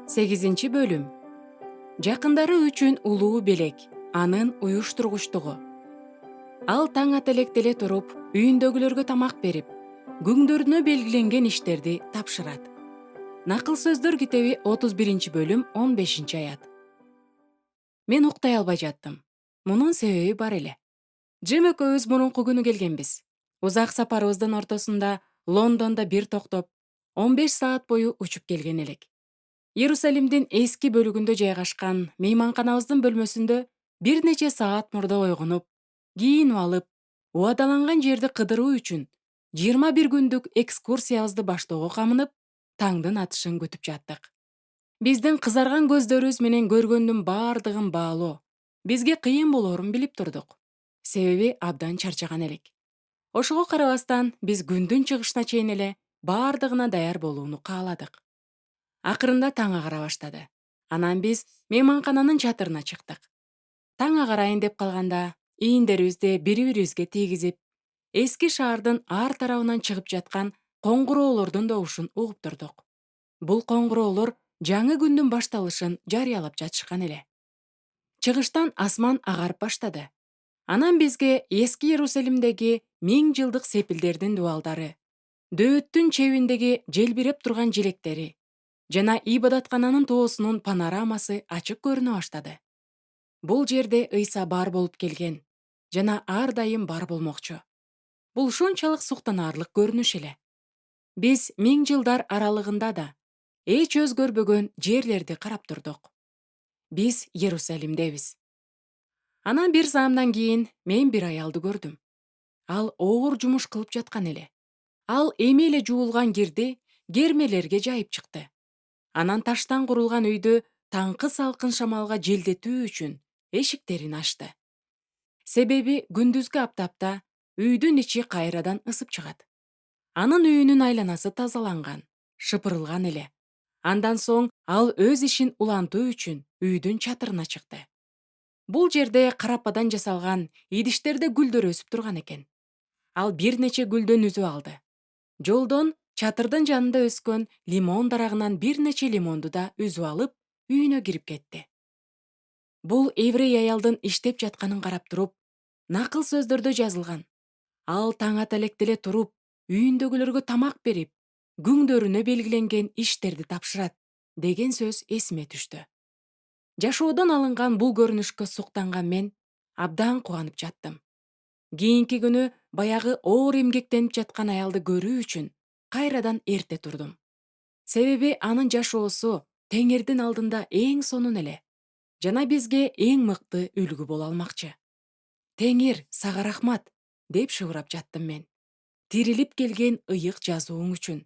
8 бөлүм. Жакындары үчүн улуу белек, анын уюштургучтугу. Ал таң ата электе эле туруп, үйүндөгүлөргө тамак берип, күңдөрүнө белгиленген иштерди тапшырат. Накыл сөздөр китеби 31 бөлүм 15 аят. Мен уктай албай жаттым. Мунун себеби бар эле. Джим экөөбүз мурунку күнү келгенбиз. Узак сапарыбыздын ортосунда Лондондо бир токтоп, 15 саат бою учуп келген элек. Иерусалимдин эски бөлүгүндө жайгашкан мейманканабыздын бөлмөсүндө бир нече саат мурда ойгонуп, кийинип алып, убадаланган жерди кыдыруу үчүн 21 күндүк экскурсиябызды баштоого камынып, таңдын атышын күтүп жаттык. Биздин кызарган көздөрүбүз менен көргөндүн баардыгын баалоо бизге кыйын болоорун билип турдук. Себеби абдан чарчаган элек. Ошого карабастан биз күндүн чыгышына чейин эле баардыгына даяр болууну кааладык. Акырында таң агара баштады. Анан биз мейманкананын чатырына чыктык. Таң агарайын деп калганда, ийиндерибизди бири-бирибизге тийгизип, эски шаардын ар тарабынан чыгып жаткан коңгуроолордун добушун угуп турдук. Бул коңгуроолор жаңы күндүн башталышын жарыялап жатышкан эле. Чыгыштан асман агарып баштады. Анан бизге эски Иерусалимдеги 1000 жылдык сепилдердин дубалдары, дөөттүн чебиндеги желбиреп турган желектери жана ибадаткананын тоосунун панорамасы ачык көрүнө баштады. Бул жерде Ыйса бар болуп келген жана ар дайым бар болмокчу. Бул ушунчалык суктанаарлык көрүнүш эле. Биз 1000 жылдар аралыгында да эч өзгөрбөгөн жерлерди карап турдук. Биз Иерусалимдебиз. Анан бир заамдан кийин мен бир аялды көрдүм. Ал оор жумуш кылып жаткан эле. Ал эми эле жуулган кирди кермелерге жайып чыкты. Анан таштан курулган үйдү таңкы салкын шамалга желдетүү үчүн эшиктерин ачты. Себеби күндүзгү аптапта үйдүн ичи кайрадан ысып чыгат. Анын үйүнүн айланасы тазаланган, шыпырылган эле. Андан соң ал өз ишин улантуу үчүн үйдүн чатырына чыкты. Бул жерде карападан жасалган идиштерде гүлдөр өсүп турган экен. Ал бир нече гүлдөн үзүп алды. Жолдон чатырдын жанында өскөн лимон дарагынан бир нече лимонду да үзүп алып, үйүнө кирип кетти. Бул еврей аялдын иштеп жатканын карап туруп, накыл сөздөрдө жазылган. Ал таң ата электе эле туруп, үйүндөгүлөргө тамак берип, күңдөрүнө белгиленген иштерди тапшырат деген сөз эсиме түштү. Жашоодон алынган бул көрүнүшкө суктанган мен абдан кубанып жаттым. Кийинки күнү баягы оор эмгектенип жаткан аялды көрүү үчүн кайрадан эрте турдум. Себеби анын жашоосу Теңирдин алдында эң сонун эле жана бизге эң мыкты үлгү боло алмакчы. Теңир, сага рахмат, деп шыбырап жаттым мен. Тирилип келген ыйык жазууң үчүн.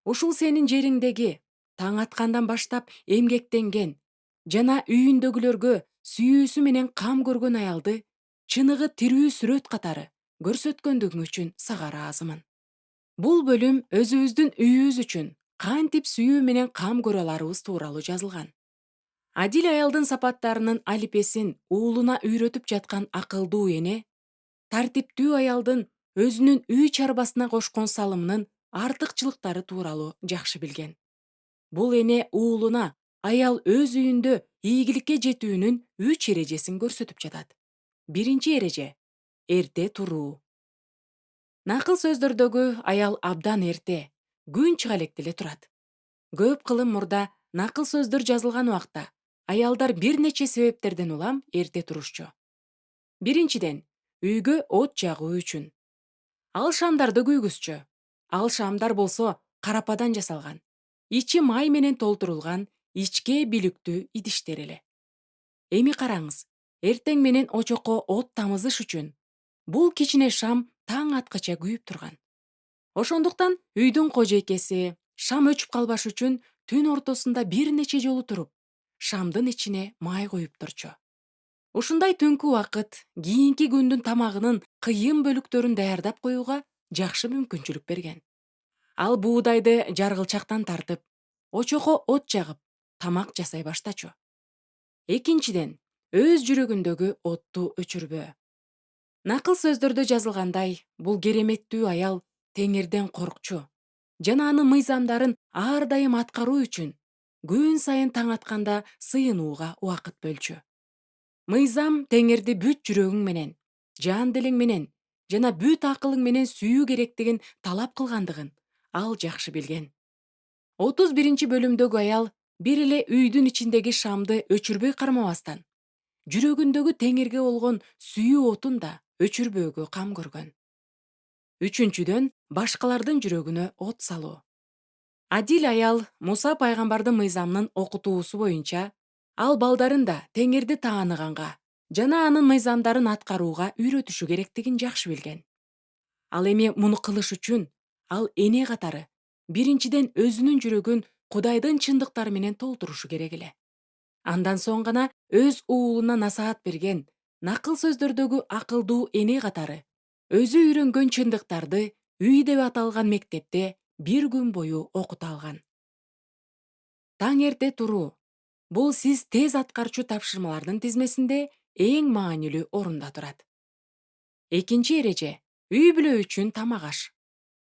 Ушул сенин жериңдеги таң аткандан баштап эмгектенген жана үйүндөгүлөргө сүйүүсү менен кам көргөн аялды чыныгы тирүү сүрөт катары көрсөткөндүгүң үчүн сага ыраазымын. Бул бөлүм өзүбүздүн үйүбүз үчүн кантип сүйүү менен кам көрө аларыбыз тууралуу жазылган. Адил аялдын сапаттарынын алипесин уулуна үйрөтүп жаткан акылдуу эне, тартиптүү аялдын өзүнүн үй чарбасына кошкон салымынын артыкчылыктары тууралуу жакшы билген. Бул эне уулуна аял өз үйүндө ийгиликке жетүүнүн 3 эрежесин көрсөтүп жатат. Биринчи эреже — эрте туруу. Накыл сөздөрдөгү аял абдан эрте, күн чыга электе эле турат. Көп кылым мурда накыл сөздөр жазылган убакта аялдар бир нече себептерден улам эрте турушчу. Биринчиден, үйгө от жагуу үчүн. Ал шамдарды күйгүзчү. Ал шамдар болсо карападан жасалган. Ичи май менен толтурулган ичке билүктүү идиштер эле. Эми караңыз, эртең менен очокко от тамызыш үчүн бул кичине шам таң аткыча күйүп турган. Ошондуктан үйдүн кожойкеси шам өчүп калбаш үчүн түн ортосунда бир нече жолу туруп, шамдын ичине май коюп турчу. Ушундай түнкү убакыт кийинки күндүн тамагынын кыйын бөлүктөрүн даярдап коюуга жакшы мүмкүнчүлүк берген. Ал буудайды жаргылчактан тартып, очокко от жагып, тамак жасай баштачу. Экинчиден, өз жүрөгүндөгү отту өчүрбөө. Накыл сөздөрдө жазылгандай, бул кереметтүү аял Теңирден коркчу жана анын мыйзамдарын ар дайым аткаруу үчүн күн сайын таң атканда сыйынууга убакыт бөлчү. Мыйзам теңирди бүт жүрөгүң менен, жан делең менен жана бүт акылың менен сүйүү керектигин талап кылгандыгын ал жакшы билген. 31 бөлүмдөгү аял бир эле үйдүн ичиндеги шамды өчүрбөй кармабастан, жүрөгүндөгү теңирге болгон сүйүү отун да өчүрбөөгө кам көргөн. Үчүнчүдөн, башкалардын жүрөгүнө от салуу. Адил аял Муса пайгамбардын мыйзамынын окутуусу боюнча, ал балдарын да теңирди тааныганга жана анын мыйзамдарын аткарууга үйрөтүшү керектигин жакшы билген. Ал эми муну кылыш үчүн ал эне катары биринчиден өзүнүн жүрөгүн Кудайдын чындыктары менен толтурушу керек эле. Андан соң гана өз уулуна насаат берген, накыл сөздөрдөгү акылдуу эне катары өзү үйрөнгөн чындыктарды үй деп аталган мектепте бир күн бою окута алган. Таң эрте туруу. Бул сиз тез аткарчу тапшырмалардын тизмесинде эң маанилүү орунда турат. Экинчи эреже. Үй бүлө үчүн тамак аш.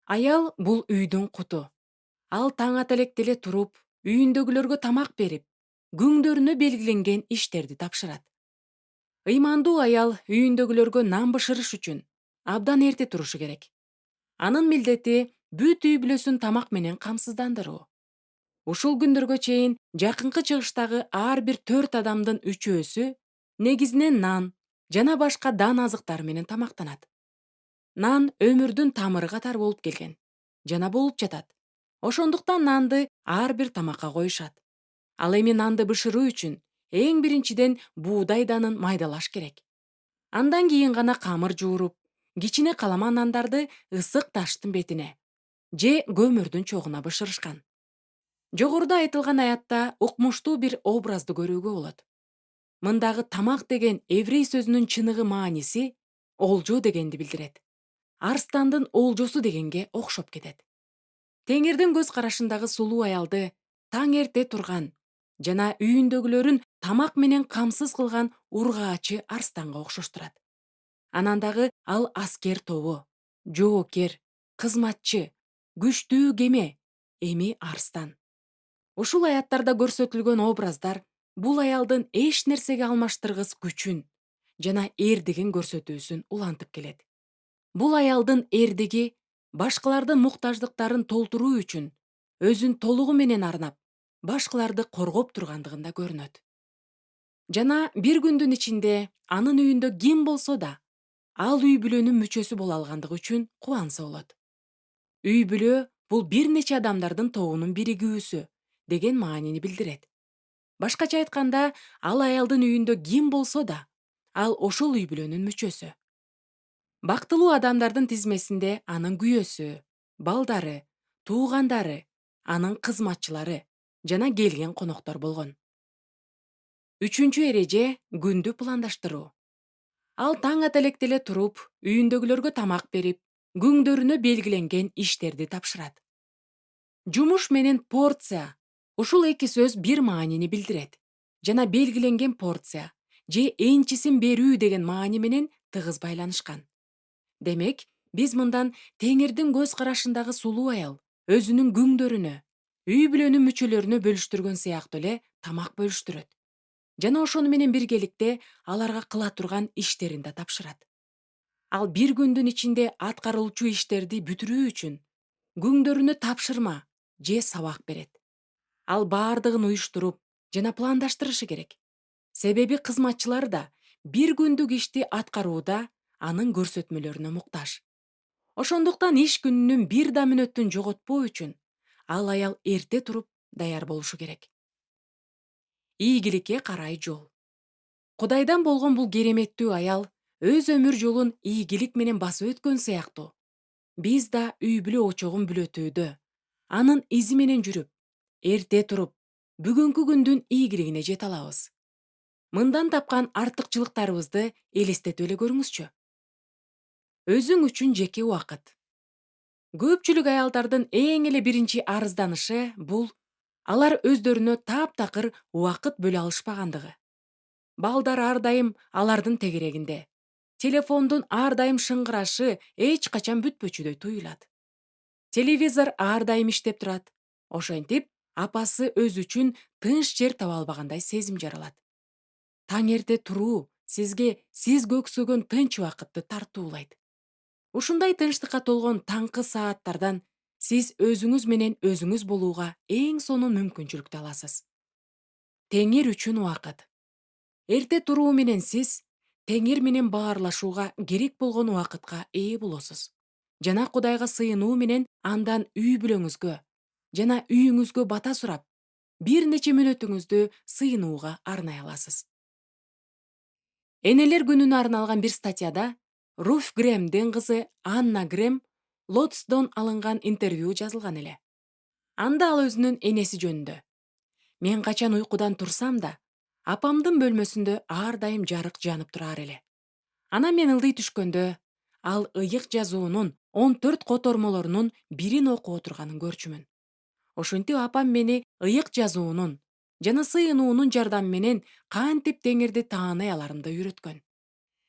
Аял бул үйдүн куту. Ал таң ата электе эле туруп, үйүндөгүлөргө тамак берип, күңдөрүнө белгиленген иштерди тапшырат. Ыймандуу аял үйүндөгүлөргө нан бышырыш үчүн абдан эрте турушу керек. Анын милдети бүт үй бүлөсүн тамак менен камсыздандыруу. Ушул күндөргө чейин жакынкы чыгыштагы ар бир 4 адамдын 3-өсү негизинен нан жана башка дан азыктары менен тамактанат. Нан өмүрдүн тамыры катары болуп келген жана болуп жатат. Ошондуктан нанды ар бир тамакка коюшат. Ал эми нанды бышыруу үчүн эң биринчиден буудай данын майдалаш керек. Андан кийин гана камыр жууруп, кичине калама нандарды ысык таштын бетине же көмүрдүн чогуна бышырышкан. Жогоруда айтылган аятта укмуштуу бир образды көрүүгө болот. Мындагы тамак деген еврей сөзүнүн чыныгы мааниси олжо дегенди билдирет. Арстандын олжосу дегенге окшоп кетет. Теңирдин көз карашындагы сулуу аялды таң эрте турган жана үйүндөгүлөрүн тамак менен камсыз кылган ургаачы арстанга окшоштурат. Анан дагы ал аскер тобу, жоокер, кызматчы, күчтүү кеме, эми арстан. Ушул аяттарда көрсөтүлгөн образдар бул аялдын эч нерсеге алмаштыргыс күчүн жана эрдигин көрсөтүүсүн улантып келет. Бул аялдын эрдиги башкалардын муктаждыктарын толтуруу үчүн өзүн толугу менен арнап, башкаларды коргоп тургандыгында көрүнөт. Жана бир күндүн ичинде анын үйүндө ким болсо да, ал үй бүлөнүн мүчөсү боло алгандыгы үчүн кубанса болот. Үй бүлө бул бир нече адамдардын тобунун биригүүсү деген маанини билдирет. Башкача айтканда, ал аялдын үйүндө ким болсо да, ал ошол үй бүлөнүн мүчөсү. Бактылуу адамдардын тизмесинде анын күйөөсү, балдары, туугандары, анын кызматчылары жана келген коноктор болгон. Үчүнчү эреже — күндү пландаштыруу. Ал таң ата электе эле туруп, үйүндөгүлөргө тамак берип, күңдөрүнө белгиленген иштерди тапшырат. Жумуш менен порция — ушул эки сөз бир маанини билдирет жана белгиленген порция же энчисин берүү деген маани менен тыгыз байланышкан. Демек, биз мындан Теңирдин көз карашындагы сулуу аял өзүнүн күңдөрүнө, үй бүлөнүн мүчөлөрүнө бөлүштүргөн сыяктуу эле тамак бөлүштүрөт. Жана ошону менен биргеликте аларга кыла турган иштерин да тапшырат. Ал бир күндүн ичинде аткарылчу иштерди бүтүрүү үчүн күңдөрүнө тапшырма же сабак берет. Ал баардыгын уюштуруп жана пландаштырышы керек. Себеби кызматчылар да бир күндүк ишти аткарууда анын көрсөтмөлөрүнө муктаж. Ошондуктан иш күнүнүн бир да мүнөттүн жоготпоо үчүн ал аял эрте туруп даяр болушу керек. Ийгиликке карай жол. Кудайдан болгон бул кереметтүү аял өз өмүр жолун ийгилик менен басып өткөн сыяктуу. Биз да үй бүлө очогун бүлөтүүдө, анын изи менен жүрүп, эрте туруп, бүгүнкү күндүн ийгилигине жете алабыз. Мындан тапкан артыкчылыктарыбызды элестетип эле көрүңүзчү. Өзүң үчүн жеке убакыт. Көпчүлүк аялдардын эң эле биринчи арызданышы бул алар өздөрүнө таптакыр убакыт бөлө алышпагандыгы. Балдар ар дайым алардын тегерегинде. Телефондун ар дайым шыңгырашы эч качан бүтпөчүдөй туюлат. Телевизор ар дайым иштеп турат. Ошентип, апасы өзү үчүн тынч жер таба албагандай сезим жаралат. Таң эрте туруу сизге сиз көксөгөн тынч убакытты тартуулайт. Ушундай тынчтыкка толгон таңкы сааттардан сиз өзүңүз менен өзүңүз болууга эң сонун мүмкүнчүлүктү аласыз. Теңир үчүн убакыт. Эрте туруу менен сиз теңир менен баарлашууга керек болгон убакытка ээ болосуз. Жана Кудайга сыйынуу менен андан үй бүлөңүзгө жана үйүңүзгө бата сурап, бир нече мүнөтүңүздү сыйынууга арнай аласыз. Энелер күнүнө арналган бир статьяда Руф Грэмдин кызы Анна Грэм Лотсдон алынган интервью жазылган эле. Анда ал өзүнүн энеси жөнүндө: "Мен качан уйкудан турсам да, апамдын бөлмөсүндө ар дайым жарык жанып турар эле. Анан мен ылдый түшкөндө, ал ыйык жазуунун 14 котормолорунун бирин окуп отурганын көрчүмүн. Ошентип апам мени ыйык жазуунун жана сыйынуунун жардамы менен кантип теңирди тааный аларымды үйрөткөн.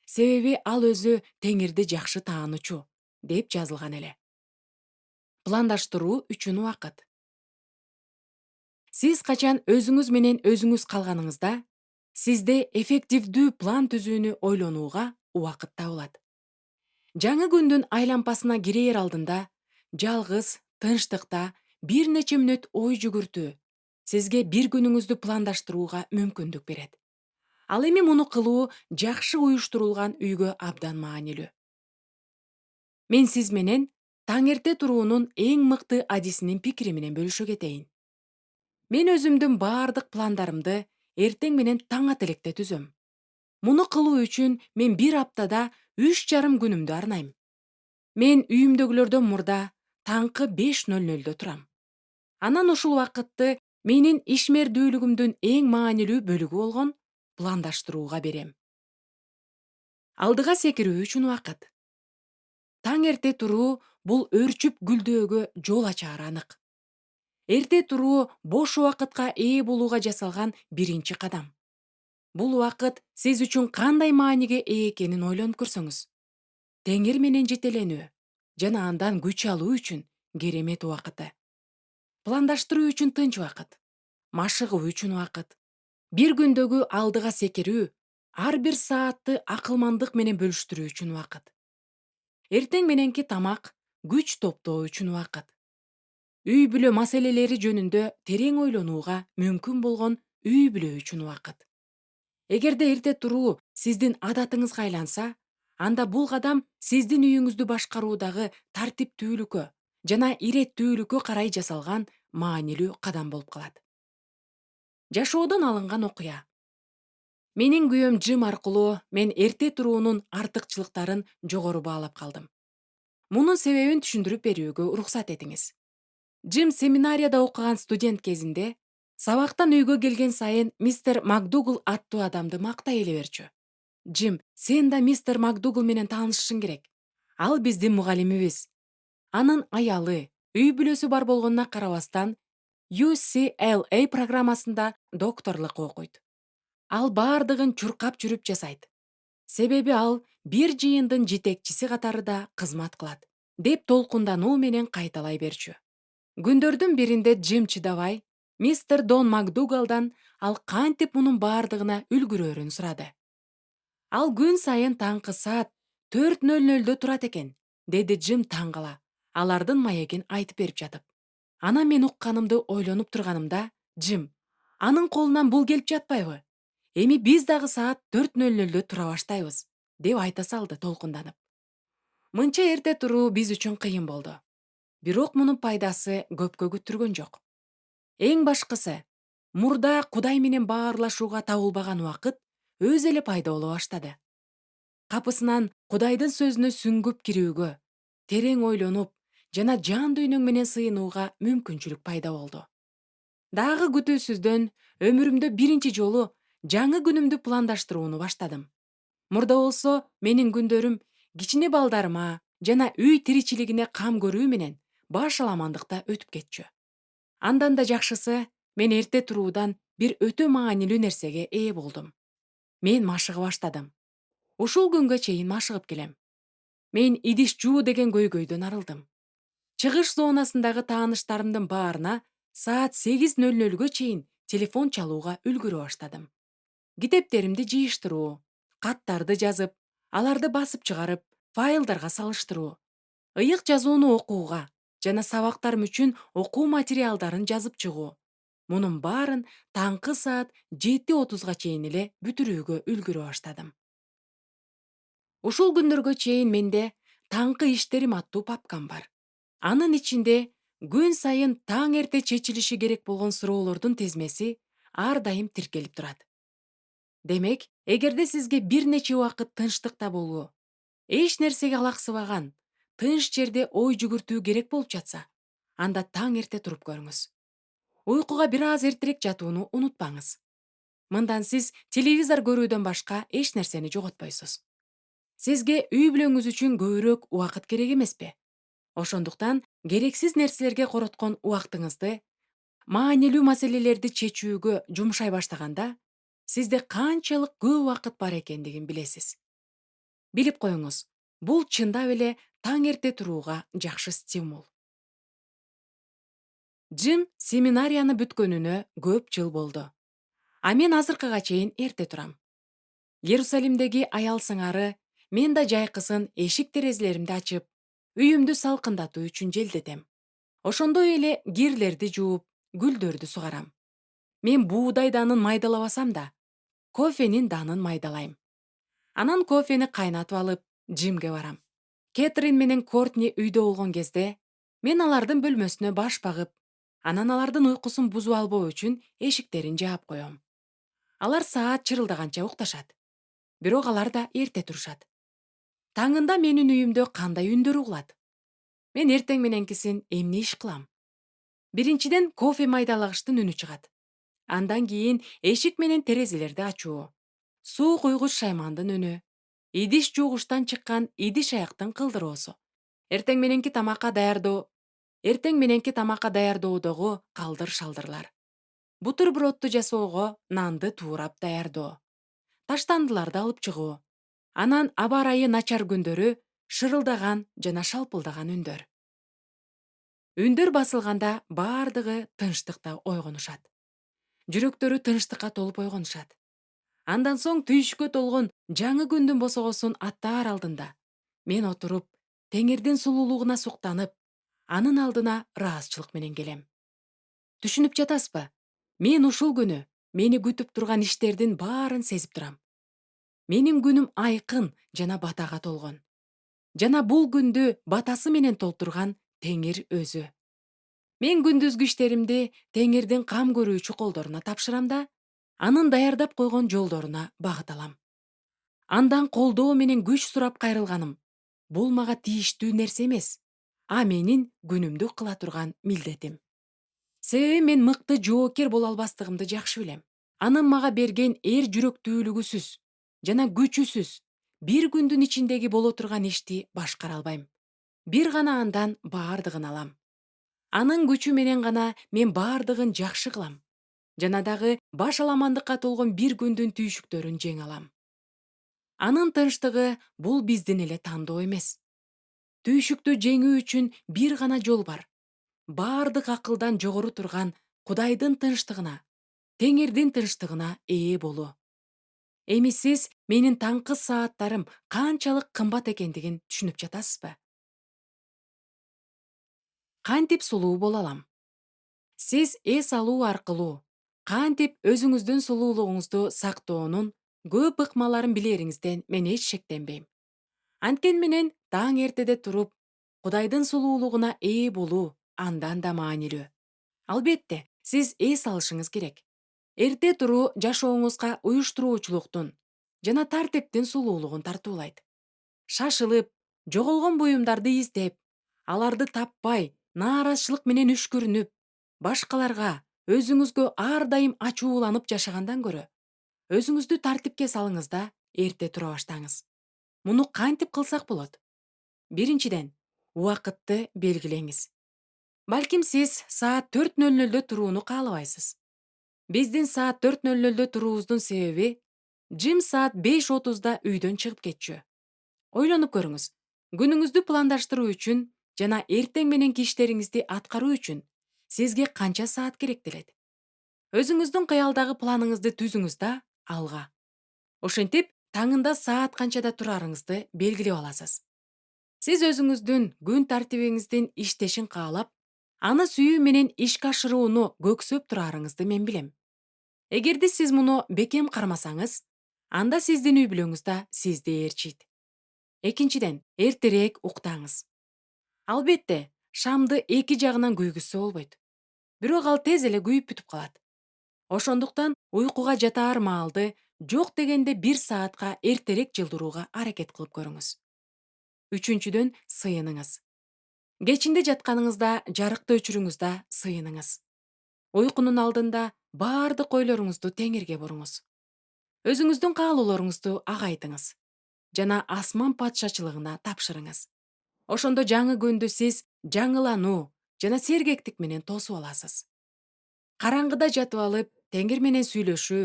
Себеби ал өзү теңирди жакшы таанучу", деп жазылган эле. Пландаштыруу үчүн убакыт. Сиз качан өзүңүз менен өзүңүз калганыңызда, сизде эффективдүү план түзүүнү ойлонууга убакыт табылат. Жаңы күндүн айлампасына кирээр алдында, жалгыз, тынчтыкта бир нече мүнөт ой жүгүртүү сизге бир күнүңүздү пландаштырууга мүмкүндүк берет. Ал эми муну кылуу жакшы уюштурулган үйгө абдан маанилүү. Мен сиз менен таң эрте туруунун эң мыкты адисинин пикири менен бөлүшө кетейин. Мен өзүмдүн баардык пландарымды эртең менен таң ата электе түзөм. Муну кылуу үчүн мен бир аптада 3,5 күнүмдү арнайм. Мен үйүмдөгүлөрдөн мурда таңкы 5:00 турам. Анан ушул убакытты менин ишмердүүлүгүмдүн эң маанилүү бөлүгү болгон пландаштырууга берем. Алдыга секирүү үчүн убакыт. Таң эрте туруу бул өрчүп гүлдөөгө жол ачаары анык. Эрте туруу бош убакытка ээ болууга жасалган биринчи кадам. Бул убакыт сиз үчүн кандай мааниге ээ экенин ойлонуп көрсөңүз. Теңир менен жетеленүү жана андан күч алуу үчүн керемет убакыты. Пландаштыруу үчүн тынч убакыт. Машыгуу үчүн убакыт. Бир күндөгү алдыга секирүү, ар бир саатты акылмандык менен бөлүштүрүү үчүн убакыт. Эртең мененки тамак, күч топтоо үчүн убакыт. Үй бүлө маселелери жөнүндө терең ойлонууга мүмкүн болгон үй бүлө үчүн убакыт. Эгерде эрте туруу сиздин адатыңызга айланса, анда бул кадам сиздин үйүңүздү башкаруудагы тартиптүүлүккө жана иреттүүлүккө карай жасалган маанилүү кадам болуп калат. Жашоодон алынган окуя. Менин күйөөм Джим аркылуу мен эрте туруунун артыкчылыктарын жогору баалап калдым. Мунун себебин түшүндүрүп берүүгө уруксат этиңиз. Джим семинарияда окуган студент кезинде сабактан үйгө келген сайын мистер Макдугал аттуу адамды мактай эле берчү. "Джим, сен да мистер Макдугал менен таанышышың керек. Ал биздин мугалимибиз. Анын аялы, үй бүлөсү бар болгонуна карабастан, UCLA программасында докторлук окуйт. Ал баардыгын чуркап жүрүп жасайт. Себеби ал бир жыйындын жетекчиси катары да кызмат кылат", деп толкундануу менен кайталай берчү. Күндөрдүн биринде Джим чыдабай, мистер Дон Макдугалдан ал кантип мунун баардыгына үлгүрөөрүн сурады. "Ал күн сайын таңкы саат 4:00 турат экен", деди Джим таң кала, алардын маегин айтып берип жатып. Анан мен укканымды ойлонуп турганымда, Джим: "Анын колунан бул келип жатпайбы? Эми биз дагы саат 4:00 тура баштайбыз", деп айта салды толкунданып. Мынча эрте туруу биз үчүн кыйын болду. Бирок мунун пайдасы көпкө күттүргөн жок. Эң башкысы, мурда Кудай менен баарлашууга табылбаган убакыт өз эле пайда боло баштады. Капысынан Кудайдын сөзүнө сүңгүп кирүүгө, терең ойлонуп жана жан дүйнөң менен сыйынууга мүмкүнчүлүк пайда болду. Дагы күтүүсүздөн өмүрүмдө биринчи жолу жаңы күнүмдү пландаштырууну баштадым. Мурда болсо менин күндөрүм кичине балдарыма жана үй тиричилигине кам көрүү менен башаламандыкта өтүп кетчү. Андан да жакшысы, мен эрте туруудан бир өтө маанилүү нерсеге ээ болдум. Мен машыга баштадым. Ушул күнгө чейин машыгып келем. Мен идиш жуу деген көйгөйдөн арылдым. Чыгыш зонасындагы тааныштарымдын баарына саат 8:00 чейин телефон чалууга үлгүрө баштадым. Китептеримди жыйыштыруу, каттарды жазып, аларды басып чыгарып, файлдарга салыштыруу, ыйык жазууну окууга жана сабактарым үчүн окуу материалдарын жазып чыгуу. Мунун баарын таңкы саат 7:30 чейин эле бүтүрүүгө үлгүрө баштадым. Ушул күндөргө чейин менде таңкы иштерим аттуу папкам бар. Анын ичинде күн сайын таң эрте чечилиши керек болгон суроолордун тизмеси ар дайым тиркелип турат. Демек, эгерде сизге бир нече убакыт тынчтыкта болуу, эч нерсеге алаксыбаган, тынч жерде ой жүгүртүү керек болуп жатса, анда таң эрте туруп көрүңүз. Уйкуга бир аз эртерээк жатууну унутпаңыз. Мындан сиз телевизор көрүүдөн башка эч нерсени жоготпойсуз. Сизге үй бүлөңүз үчүн көбүрөөк убакыт керек эмеспи? Ошондуктан керексиз нерселерге короткон убактыңызды маанилүү маселелерди чечүүгө жумшай баштаганда, сизде канчалык көп убакыт бар экендигин билесиз. Билип коюңуз, бул чындап эле таң эрте турууга жакшы стимул. Джим семинарияны бүткөнүнө көп жыл болду. А мен азыркыга чейин эрте турам. Иерусалимдеги аял сыңары мен да жайкысын эшик терезелеримди ачып, үйүмдү салкындатуу үчүн желдетем. Ошондой эле кирлерди жууп, гүлдөрдү сугарам. Мен буудай данын майдалабасам да, кофенин данын майдалайм. Анан кофени кайнатып алып, Джимге барам. Кэтрин менен Кортни үйдө болгон кезде, мен алардын бөлмөсүнө баш багып, анан алардын уйкусун бузуп албоо үчүн эшиктерин жаап коем. Алар саат чырылдаганча укташат. Бирок алар да эрте турушат. Таңында менин үйүмдө кандай үндөр угулат? Мен эртең мененкисин эмне иш кылам? Биринчиден кофе майдалагычтын үнү чыгат. Андан кийин эшик менен терезелерди ачуу. Суу куйгуч шаймандын үнү. Идиш жуугучтан чыккан идиш аяктын кылдыроосу. Эртең мененки тамакка даярдоодогу калдыр-шалдырлар. Бутербродду жасоого нанды туурап даярдоо. Таштандыларды алып чыгуу. Анан аба ырайы начар күндөрү шырылдаган жана шалпылдаган үндөр. Үндөр басылганда баардыгы тынчтыкта ойгонушат. Жүрөктөрү тынчтыкка толуп ойгонушат. Андан соң түйшүккө толгон жаңы күндүн босогосун аттаар алдында мен отуруп, Теңирдин сулуулугуна суктанып, анын алдына ыраазычылык менен келем. Түшүнүп жатасызбы? Мен ушул күнү мени күтүп турган иштердин баарын сезип турам. Менин күнүм айкын жана батага толгон. Жана бул күндү батасы менен толтурган Теңир өзү. Мен күндүзгү иштеримди Теңирдин кам көрүүчү колдоруна тапшырам да, анын даярдап койгон жолдоруна багыт алам. Андан колдоо менен күч сурап кайрылганым бул мага тийиштүү нерсе эмес, а менин күнүмдү кыла турган милдетим. Себеби мен мыкты жоокер боло албастыгымды жакшы билем. Анын мага берген жүрөктүүлүгүсүз жана күчүсүз бир күндүн ичиндеги боло турган ишти башкара албайм. Бир гана андан баардыгын алам. Анын күчү менен гана мен баардыгын жакшы кылам. Жана дагы баш аламандыкка толгон бир күндүн түйшүктөрүн жеңе алам. Анын тынчтыгы бул биздин эле тандоо эмес. Түйшүктү жеңүү үчүн бир гана жол бар. Баардык акылдан жогору турган Кудайдын тынчтыгына, Теңирдин тынчтыгына ээ болуу. Эми сиз менин таңкы сааттарым канчалык кымбат экендигин түшүнүп жатасызбы? Кантип сулуу боло алам? Сиз эс алуу аркылуу кантип өзүңүздүн сулуулугуңузду сактоонун көп ыкмаларын билериңизден мен эч шектенбейм. Анткени менен таң эртеде туруп, Кудайдын сулуулугуна ээ болуу андан да маанилүү. Албетте, сиз эс алышыңыз керек. Эрте туруу жашооңузга уюштуруучулуктун жана тартиптин сулуулугун тартуулайт. Шашылып, жоголгон буюмдарды издеп, аларды таппай, нааразычылык менен үшкүрүнүп, башкаларга, өзүңүзгө ар дайым ачууланып жашагандан көрө, өзүңүздү тартипке салыңыз да эрте тура баштаңыз. Муну кантип кылсак болот? Биринчиден, убакытты белгилеңиз. Балким сиз саат 4:00 турууну каалабайсыз. Биздин саат 4:00 туруубуздун себеби Джим саат 5:30 үйдөн чыгып кетчү. Ойлонуп көрүңүз. Күнүңүздү пландаштыруу үчүн жана эртең мененки иштериңизди аткаруу үчүн сизге канча саат керектелет? Өзүңүздүн кыялдагы планыңызды түзүңүз да алга. Ошентип, таңында саат канчада турарыңызды белгилеп аласыз. Сиз өзүңүздүн күн тартибиңиздин иштешин каалап, аны сүйүү менен ишке ашырууну көксөп турарыңызды мен билем. Эгерде сиз муну бекем кармасаңыз, анда сиздин үй бүлөңүз да сизди ээрчийт. Экинчиден, эртерээк уктаңыз. Албетте, шамды эки жагынан күйгүзсө болбойт. Бирок ал тез эле күйүп бүтүп калат. Ошондуктан уйкуга жатаар маалды жок дегенде 1 саатка эртерээк жылдырууга аракет кылып көрүңүз. Үчүнчүдөн, сыйыныңыз. Кечинде жатканыңызда жарыкты өчүрүңүз да сыйыныңыз. Уйкунун алдында баардык ойлоруңузду теңирге буруңуз. Өзүңүздүн каалоолоруңузду ага айтыңыз жана асман патшачылыгына тапшырыңыз. Ошондо жаңы күндү сиз жаңылануу жана сергектик менен тосуп аласыз. Караңгыда жатып алып, Теңир менен сүйлөшүү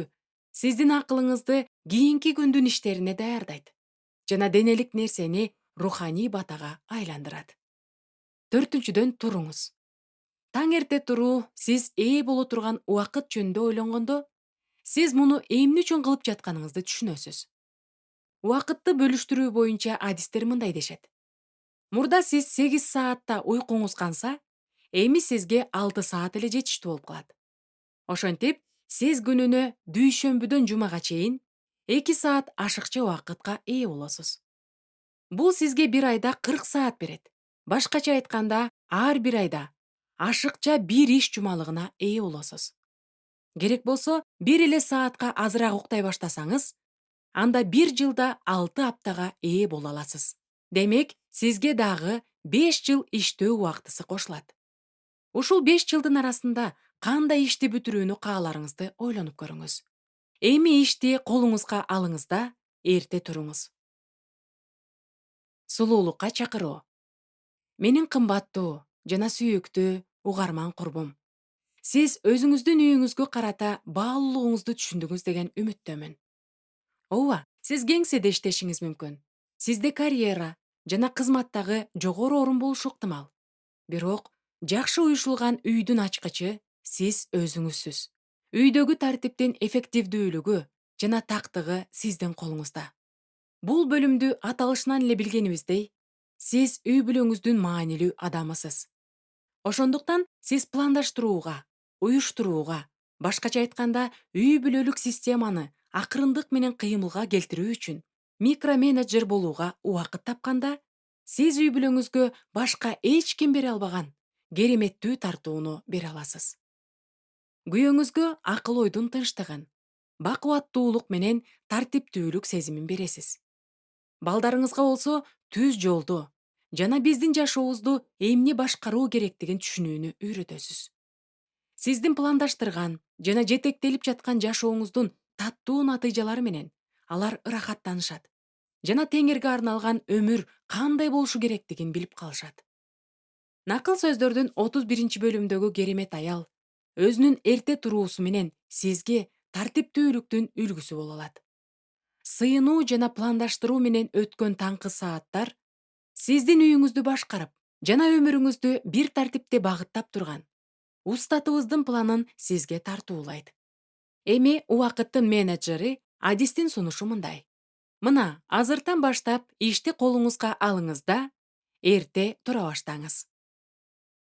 сиздин акылыңызды кийинки күндүн иштерине даярдайт жана денелик нерсени руханий батага айландырат. Төртүнчүдөн, туруңуз. Таң эрте туруу сиз ээ боло турган убакыт жөнүндө ойлонгондо, сиз муну эмне үчүн кылып жатканыңызды түшүнөсүз. Убакытты бөлүштүрүү боюнча адистер мындай дешет. Мурда сиз 8 саатта уйкуңуз канса, эми сизге 6 саат эле жетиштүү болуп калат. Ошентип, сиз күнүнө дүйшөмбүдөн жумага чейин 2 саат ашыкча убакытка ээ болосуз. Бул сизге бир айда 40 саат берет. Башкача айтканда, ар бир айда ашыкча бир иш жумалыгына ээ болосуз. Керек болсо, бир эле саатка азыраак уктай баштасаңыз, анда бир жылда 6 аптага ээ боло аласыз. Демек, сизге дагы 5 жыл иштөө убактысы кошулат. Ушул 5 жылдын арасында кандай ишти бүтүрүүнү кааларыңызды ойлонуп көрүңүз. Эми ишти колуңузга алыңыз да, эрте туруңуз. Сулуулукка чакыруу. Менин кымбаттуу жана сүйүктүү угарман курбум. Сиз өзүңүздүн үйүңүзгө карата баалуулугуңузду түшүндүңүз деген үмүттөмүн. Ооба, сиз кеңседе иштешиңиз мүмкүн. Сизде карьера жана кызматтагы жогору орун болушу ыктымал. Бирок, жакшы уюшулган үйдүн ачкычы сиз өзүңүзсүз. Үйдөгү тартиптин эффективдүүлүгү жана тактыгы сиздин колуңузда. Бул бөлүмдү аталышынан эле билгенибиздей, сиз үй бүлөңүздүн маанилүү адамысыз. Ошондуктан сиз пландаштырууга, уюштурууга, башкача айтканда, үй бүлөлүк системаны акырындык менен кыймылга келтирүү үчүн микроменеджер болууга убакыт тапканда, сиз үй бүлөңүзгө башка эч ким бере албаган кереметтүү тартууну бере аласыз. Күйөөңүзгө акыл ойдун тынчтыгын, бакубаттуулук менен тартиптүүлүк сезимин бересиз. Балдарыңызга болсо түз жолду жана биздин жашообузду эмне башкаруу керектигин түшүнүүнү үйрөтөсүз. Сиздин пландаштырган жана жетектелип жаткан жашооңуздун таттуу натыйжалары менен алар ырахаттанышат жана теңирге арналган өмүр кандай болушу керектигин билип калышат. Накыл сөздөрдүн 31-бөлүмдөгү керемет аял өзүнүн эрте туруусу менен сизге тартиптүүлүктүн үлгүсү боло алат. Сыйынуу жана пландаштыруу менен өткөн таңкы сааттар сиздин үйүңүздү башкарып жана өмүрүңүздү бир тартипте багыттап турган устатыбыздын планын сизге тартуулайт. Эми убакыттын менеджери адистин сунушу мындай. Мына, азыртан баштап ишти колуңузга алыңыз да, эрте тура баштаңыз.